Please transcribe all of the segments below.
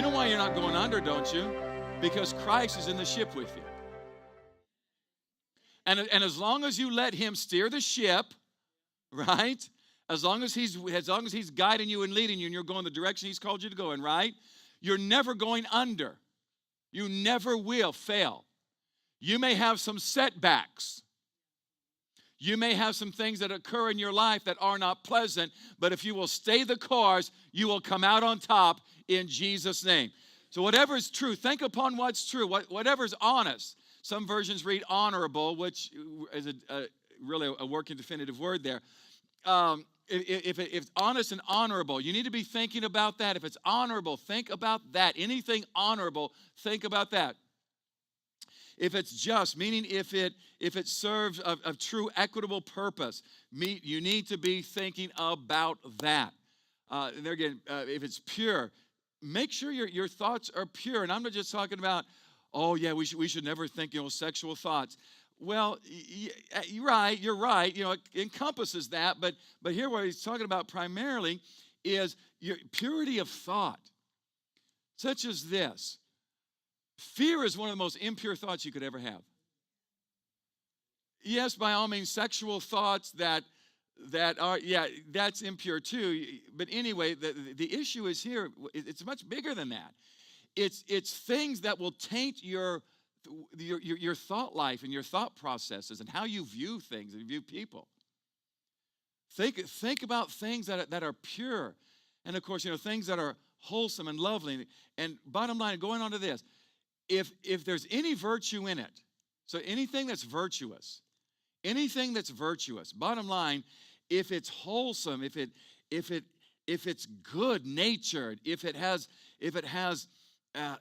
You know why you're not going under, don't you? Because Christ is in the ship with you. And as long as you let him steer the ship, right? As long as he's guiding you and leading you and you're going the direction he's called you to go in, right? You're never going under. You never will fail. You may have some setbacks. You may have some things that occur in your life that are not pleasant, but if you will stay the course, you will come out on top in Jesus' name. So whatever is true, think upon what's true, whatever is honest. Some versions read honorable, which is really a working definitive word there. If it's honest and honorable, you need to be thinking about that. If it's honorable, think about that. Anything honorable, think about that. If it's just, meaning if it serves a true equitable purpose, you need to be thinking about that. And there again, if it's pure, make sure your thoughts are pure. And I'm not just talking about, oh yeah, we should never think sexual thoughts. Well, you're right. It encompasses that. But here what he's talking about primarily is your purity of thought, such as this. Fear is one of the most impure thoughts you could ever have. Yes, by all means, sexual thoughts that are, that's impure too. But anyway, the issue is here, it's much bigger than that. It's things that will taint your thought life and your thought processes and how you view things and view people. Think about things that are pure. And of course, things that are wholesome and lovely. And bottom line, going on to this, if there's any virtue in it, so anything that's virtuous, bottom line, if it's wholesome, if it's good natured, if it has a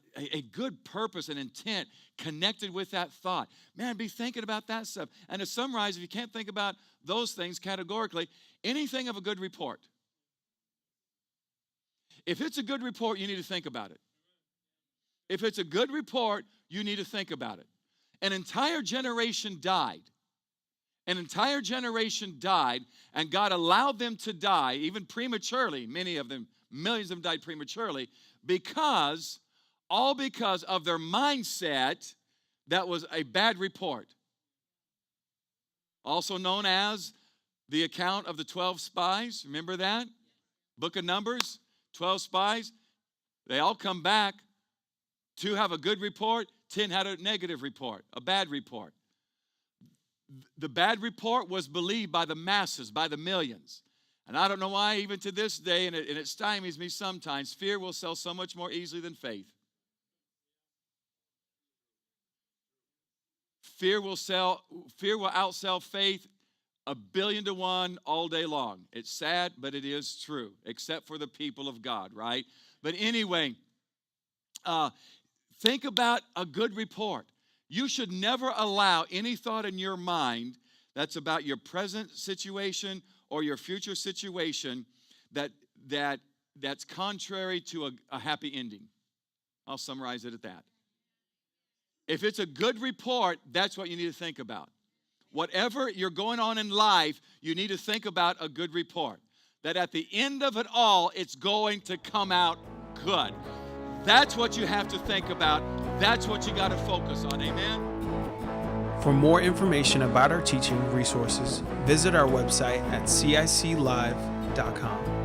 good purpose and intent connected with that thought, man, be thinking about that stuff. And to summarize, if you can't think about those things categorically, anything of a good report. If it's a good report, you need to think about it. If it's a good report, you need to think about it. An entire generation died. And God allowed them to die, even prematurely. Many of them, millions of them died prematurely, because of their mindset that was a bad report. Also known as the account of the 12 spies. Remember that? Book of Numbers, 12 spies. They all come back. 2 have a good report, 10 had a negative report, a bad report. The bad report was believed by the masses, by the millions. And I don't know why, even to this day, and it stymies me sometimes, fear will sell so much more easily than faith. Fear will outsell faith 1,000,000,000 to 1 all day long. It's sad, but it is true, except for the people of God, right? But anyway, think about a good report. You should never allow any thought in your mind that's about your present situation or your future situation that's contrary to a happy ending. I'll summarize it at that. If it's a good report, that's what you need to think about. Whatever you're going on in life, you need to think about a good report. That at the end of it all, it's going to come out good. That's what you have to think about. That's what you got to focus on. Amen? For more information about our teaching resources, visit our website at ciclive.com.